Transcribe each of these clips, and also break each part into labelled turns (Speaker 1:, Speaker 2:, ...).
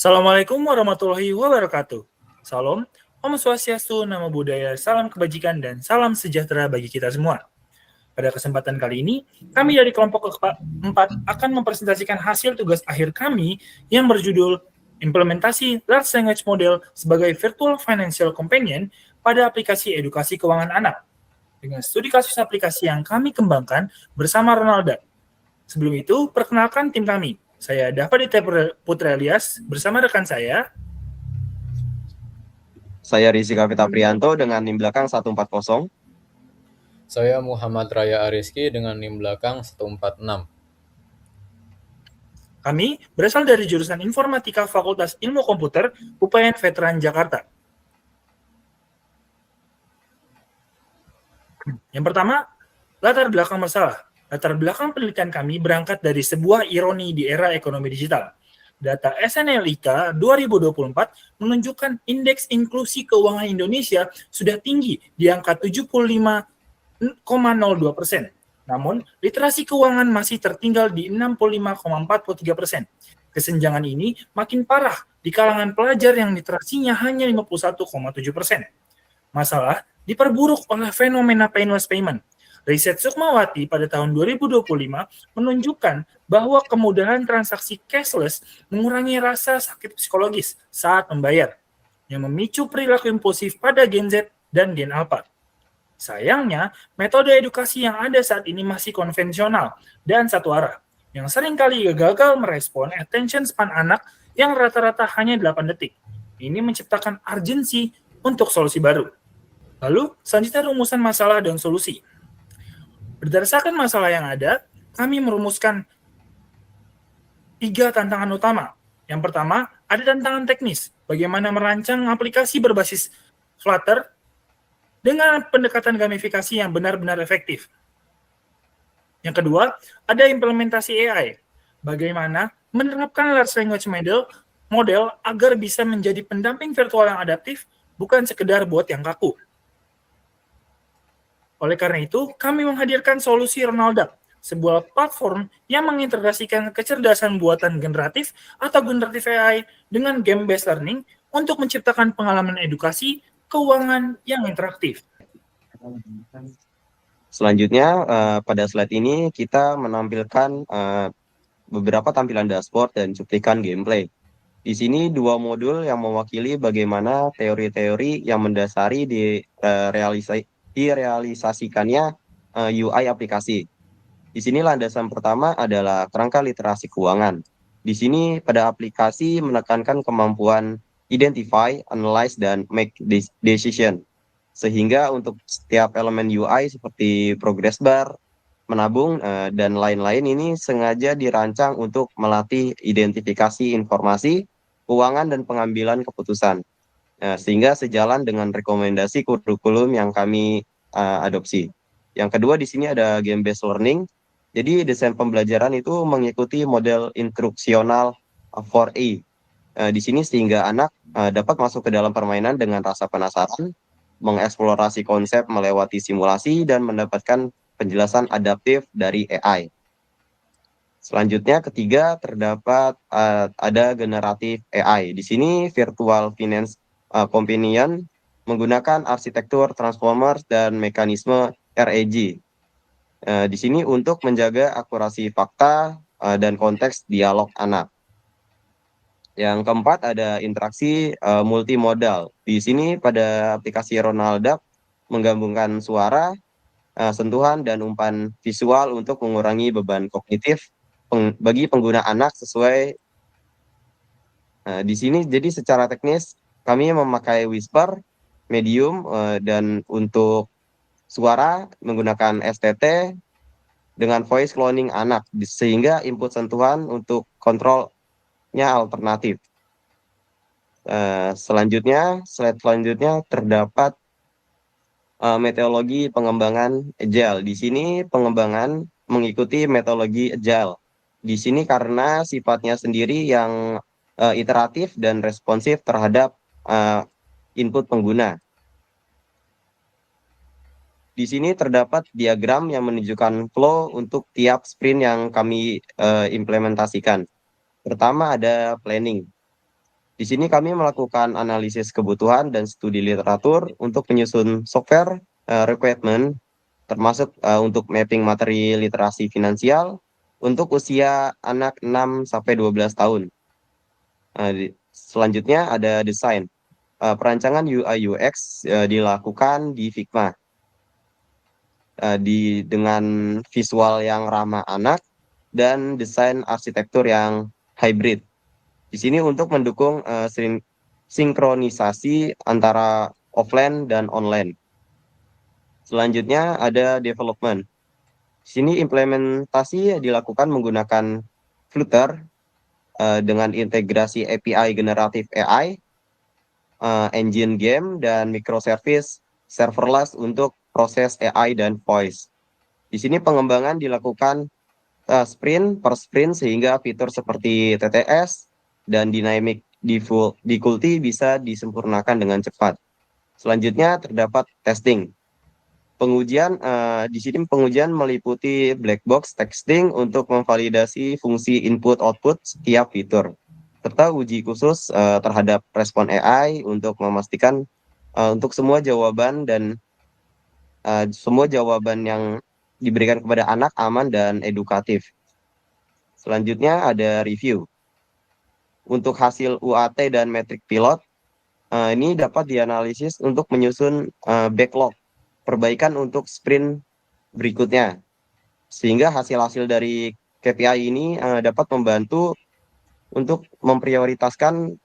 Speaker 1: Assalamualaikum warahmatullahi wabarakatuh. Salam, Om Swastiastu, Namo Buddhaya, salam kebajikan, dan salam sejahtera bagi kita semua. Pada kesempatan kali ini, kami dari kelompok keempat akan mempresentasikan hasil tugas akhir kami yang berjudul Implementasi Large Language Model sebagai Virtual Financial Companion pada aplikasi edukasi keuangan anak, dengan studi kasus aplikasi yang kami kembangkan bersama Ronalda. Sebelum itu, perkenalkan tim kami. Saya Dava Ditya Putra Elias bersama rekan saya.
Speaker 2: Saya Rizika Vita Prianto dengan NIM belakang 140.
Speaker 3: Saya Muhammad Raya Ariski dengan NIM belakang 146.
Speaker 1: Kami berasal dari jurusan Informatika Fakultas Ilmu Komputer, UPN Veteran Jakarta. Yang pertama, latar belakang masalah. Latar belakang penelitian kami berangkat dari sebuah ironi di era ekonomi digital. Data SNLIK 2024 menunjukkan indeks inklusi keuangan Indonesia sudah tinggi di angka 75,02%. Namun, literasi keuangan masih tertinggal di 65,43%. Kesenjangan ini makin parah di kalangan pelajar yang literasinya hanya 51,7%. Masalah diperburuk oleh fenomena painless payment. Riset Sukmawati pada tahun 2025 menunjukkan bahwa kemudahan transaksi cashless mengurangi rasa sakit psikologis saat membayar, yang memicu perilaku impulsif pada Gen Z dan Gen Alpha. Sayangnya, metode edukasi yang ada saat ini masih konvensional dan satu arah, yang seringkali gagal merespon attention span anak yang rata-rata hanya 8 detik. Ini menciptakan urgensi untuk solusi baru. Lalu, selanjutnya rumusan masalah dan solusi. Berdasarkan masalah yang ada, kami merumuskan 3 tantangan utama. Yang pertama, ada tantangan teknis, bagaimana merancang aplikasi berbasis Flutter dengan pendekatan gamifikasi yang benar-benar efektif. Yang kedua, ada implementasi AI, bagaimana menerapkan large language model agar bisa menjadi pendamping virtual yang adaptif, bukan sekedar bot yang kaku. Oleh karena itu, kami menghadirkan solusi Ronalda, sebuah platform yang mengintegrasikan kecerdasan buatan generatif atau generatif AI dengan game-based learning untuk menciptakan pengalaman edukasi keuangan yang interaktif.
Speaker 2: Selanjutnya, pada slide ini kita menampilkan beberapa tampilan dashboard dan cuplikan gameplay. Di sini 2 modul yang mewakili bagaimana teori-teori yang mendasari direalisasikannya UI aplikasi. Di sini landasan pertama adalah kerangka literasi keuangan. Di sini pada aplikasi menekankan kemampuan identify, analyze, dan make decision. Sehingga untuk setiap elemen UI seperti progress bar, menabung, dan lain-lain ini sengaja dirancang untuk melatih identifikasi informasi, keuangan, dan pengambilan keputusan. Sehingga sejalan dengan rekomendasi kurikulum yang kami adopsi. Yang kedua di sini ada game-based learning. Jadi desain pembelajaran itu mengikuti model instruksional 4A. Di sini sehingga anak dapat masuk ke dalam permainan dengan rasa penasaran, mengeksplorasi konsep melewati simulasi, dan mendapatkan penjelasan adaptif dari AI. Selanjutnya ketiga terdapat ada generatif AI. Di sini virtual finance companion menggunakan arsitektur transformers dan mekanisme RAG. Di sini untuk menjaga akurasi fakta dan konteks dialog anak. Yang keempat ada interaksi multimodal. Di sini pada aplikasi Ronalda menggabungkan suara, sentuhan, dan umpan visual untuk mengurangi beban kognitif bagi pengguna anak sesuai. Di sini jadi secara teknis kami memakai whisper, medium, dan untuk suara menggunakan STT dengan voice cloning anak, sehingga input sentuhan untuk kontrolnya alternatif. Slide selanjutnya terdapat metodologi pengembangan agile. Di sini pengembangan mengikuti metodologi agile. Di sini karena sifatnya sendiri yang iteratif dan responsif terhadap input pengguna. Di sini terdapat diagram yang menunjukkan flow untuk tiap sprint yang kami implementasikan. Pertama ada planning. Di sini kami melakukan analisis kebutuhan dan studi literatur untuk menyusun software requirement, termasuk untuk mapping materi literasi finansial untuk usia anak 6 sampai 12 tahun. Selanjutnya ada desain. Perancangan UI UX dilakukan di Figma dengan visual yang ramah anak dan desain arsitektur yang hybrid. Di sini untuk mendukung sinkronisasi antara offline dan online. Selanjutnya ada development. Di sini implementasi dilakukan menggunakan Flutter dengan integrasi API generatif AI, engine game, dan microservice serverless untuk proses AI dan voice. Di sini pengembangan dilakukan sprint per sprint sehingga fitur seperti TTS dan dynamic difficulty bisa disempurnakan dengan cepat. Selanjutnya terdapat testing. Di sini pengujian meliputi black box testing untuk memvalidasi fungsi input-output setiap fitur, serta uji khusus terhadap respon AI untuk memastikan untuk semua jawaban yang diberikan kepada anak aman dan edukatif. Selanjutnya ada review. Untuk hasil UAT dan metrik pilot, ini dapat dianalisis untuk menyusun backlog perbaikan untuk sprint berikutnya. Sehingga hasil-hasil dari KPI ini dapat membantu untuk memprioritaskan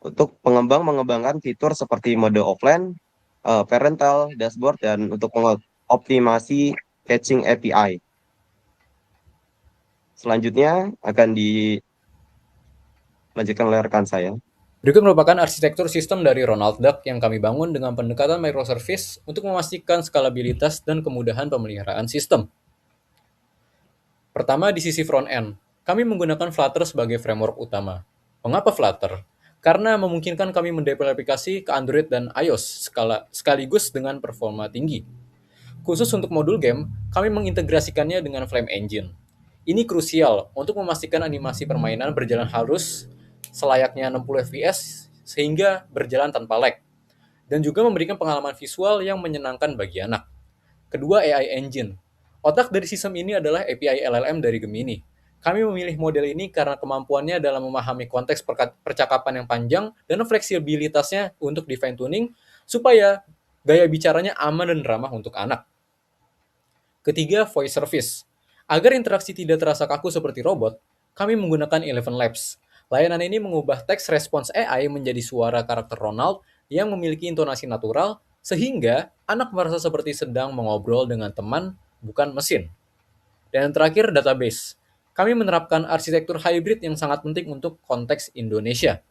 Speaker 2: untuk pengembang mengembangkan fitur seperti mode offline, parental, dashboard, dan untuk mengoptimasi caching API. Selanjutnya akan dilanjutkan oleh rekan saya.
Speaker 3: Berikut merupakan arsitektur sistem dari Ronald Duck yang kami bangun dengan pendekatan microservice untuk memastikan skalabilitas dan kemudahan pemeliharaan sistem. Pertama, di sisi front-end, kami menggunakan Flutter sebagai framework utama. Mengapa Flutter? Karena memungkinkan kami mendeploy aplikasi ke Android dan iOS sekaligus dengan performa tinggi. Khusus untuk modul game, kami mengintegrasikannya dengan Flame Engine. Ini krusial untuk memastikan animasi permainan berjalan halus selayaknya 60 fps sehingga berjalan tanpa lag, dan juga memberikan pengalaman visual yang menyenangkan bagi anak. Kedua, AI Engine. Otak dari sistem ini adalah API LLM dari Gemini. Kami memilih model ini karena kemampuannya dalam memahami konteks percakapan yang panjang dan fleksibilitasnya untuk di fine-tuning supaya gaya bicaranya aman dan ramah untuk anak. Ketiga, voice service. Agar interaksi tidak terasa kaku seperti robot, kami menggunakan Eleven Labs. Layanan ini mengubah teks response AI menjadi suara karakter Ronald yang memiliki intonasi natural, sehingga anak merasa seperti sedang mengobrol dengan teman, bukan mesin. Dan yang terakhir, database. Kami menerapkan arsitektur hybrid yang sangat penting untuk konteks Indonesia.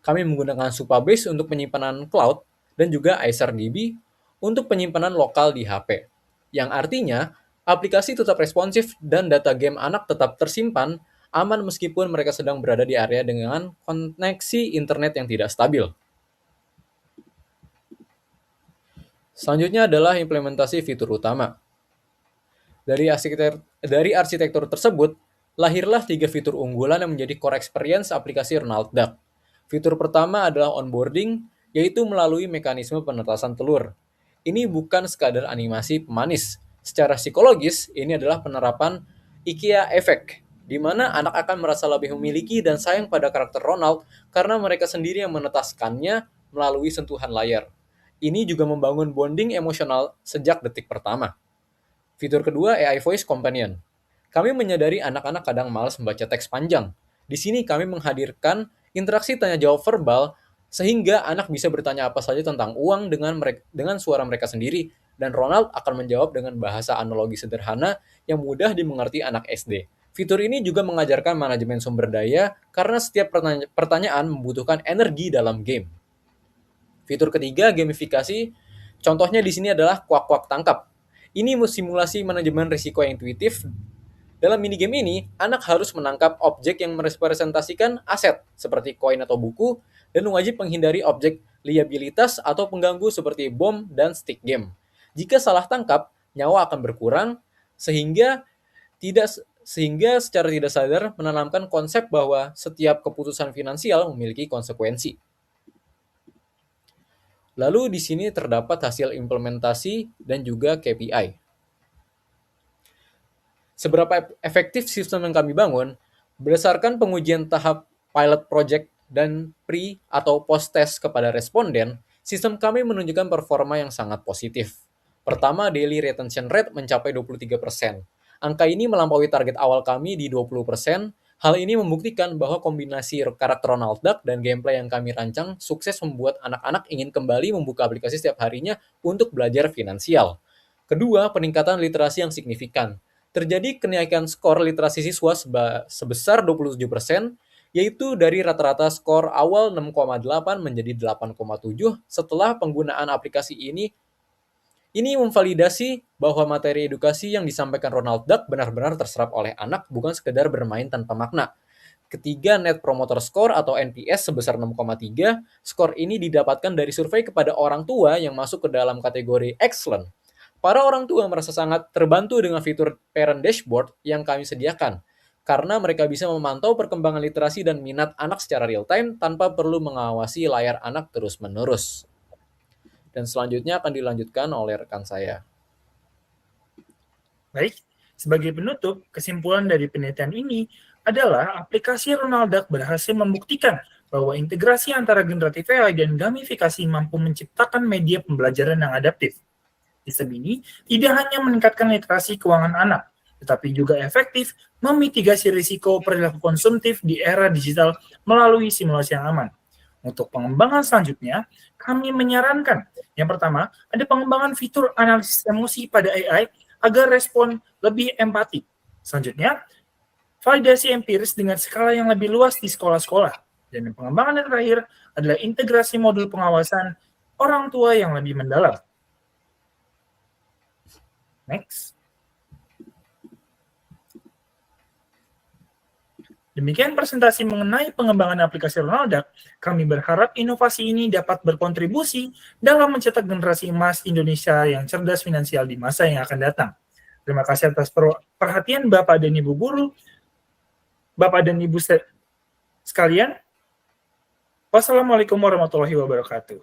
Speaker 3: Kami menggunakan Supabase untuk penyimpanan cloud dan juga ICER-DB untuk penyimpanan lokal di HP. Yang artinya, aplikasi tetap responsif dan data game anak tetap tersimpan aman meskipun mereka sedang berada di area dengan koneksi internet yang tidak stabil. Selanjutnya adalah implementasi fitur utama. Dari arsitektur tersebut, lahirlah 3 fitur unggulan yang menjadi core experience aplikasi Ronald Duck. Fitur pertama adalah onboarding, yaitu melalui mekanisme penetasan telur. Ini bukan sekadar animasi pemanis. Secara psikologis, ini adalah penerapan IKEA Effect, di mana anak akan merasa lebih memiliki dan sayang pada karakter Ronald karena mereka sendiri yang menetaskannya melalui sentuhan layar. Ini juga membangun bonding emosional sejak detik pertama. Fitur kedua, AI Voice Companion. Kami menyadari anak-anak kadang malas membaca teks panjang. Di sini kami menghadirkan interaksi tanya-jawab verbal sehingga anak bisa bertanya apa saja tentang uang dengan suara mereka sendiri, dan Ronald akan menjawab dengan bahasa analogi sederhana yang mudah dimengerti anak SD. Fitur ini juga mengajarkan manajemen sumber daya karena setiap pertanyaan membutuhkan energi dalam game. Fitur ketiga, gamifikasi. Contohnya di sini adalah kuak-kuak tangkap. Ini simulasi manajemen risiko yang intuitif. Dalam minigame ini, anak harus menangkap objek yang merepresentasikan aset seperti koin atau buku dan wajib menghindari objek liabilitas atau pengganggu seperti bom dan stick game. Jika salah tangkap, nyawa akan berkurang sehingga tidak sehingga secara tidak sadar menanamkan konsep bahwa setiap keputusan finansial memiliki konsekuensi. Lalu di sini terdapat hasil implementasi dan juga KPI. Seberapa efektif sistem yang kami bangun, berdasarkan pengujian tahap pilot project dan pre atau post test kepada responden, sistem kami menunjukkan performa yang sangat positif. Pertama, daily retention rate mencapai 23%. Angka ini melampaui target awal kami di 20%. Hal ini membuktikan bahwa kombinasi karakter Donald Duck dan gameplay yang kami rancang sukses membuat anak-anak ingin kembali membuka aplikasi setiap harinya untuk belajar finansial. Kedua, peningkatan literasi yang signifikan. Terjadi kenaikan skor literasi siswa sebesar 27%, yaitu dari rata-rata skor awal 6,8 menjadi 8,7 setelah penggunaan aplikasi ini. Ini memvalidasi bahwa materi edukasi yang disampaikan Donald Duck benar-benar terserap oleh anak, bukan sekedar bermain tanpa makna. Ketiga, Net Promoter Score atau NPS sebesar 6,3. Skor ini didapatkan dari survei kepada orang tua yang masuk ke dalam kategori excellent. Para orang tua merasa sangat terbantu dengan fitur Parent Dashboard yang kami sediakan, karena mereka bisa memantau perkembangan literasi dan minat anak secara real-time tanpa perlu mengawasi layar anak terus-menerus. Dan selanjutnya akan dilanjutkan oleh rekan saya.
Speaker 1: Baik, sebagai penutup, kesimpulan dari penelitian ini adalah aplikasi Donald Duck berhasil membuktikan bahwa integrasi antara generatif AI dan gamifikasi mampu menciptakan media pembelajaran yang adaptif. Sistem ini tidak hanya meningkatkan literasi keuangan anak, tetapi juga efektif memitigasi risiko perilaku konsumtif di era digital melalui simulasi yang aman. Untuk pengembangan selanjutnya, kami menyarankan, yang pertama, ada pengembangan fitur analisis emosi pada AI agar respon lebih empatik. Selanjutnya, validasi empiris dengan skala yang lebih luas di sekolah-sekolah. Dan pengembangan yang terakhir adalah integrasi modul pengawasan orang tua yang lebih mendalam. Next. Demikian presentasi mengenai pengembangan aplikasi Donald Duck. Kami berharap inovasi ini dapat berkontribusi dalam mencetak generasi emas Indonesia yang cerdas finansial di masa yang akan datang. Terima kasih atas perhatian Bapak dan Ibu guru, Bapak dan Ibu sekalian. Wassalamualaikum warahmatullahi wabarakatuh.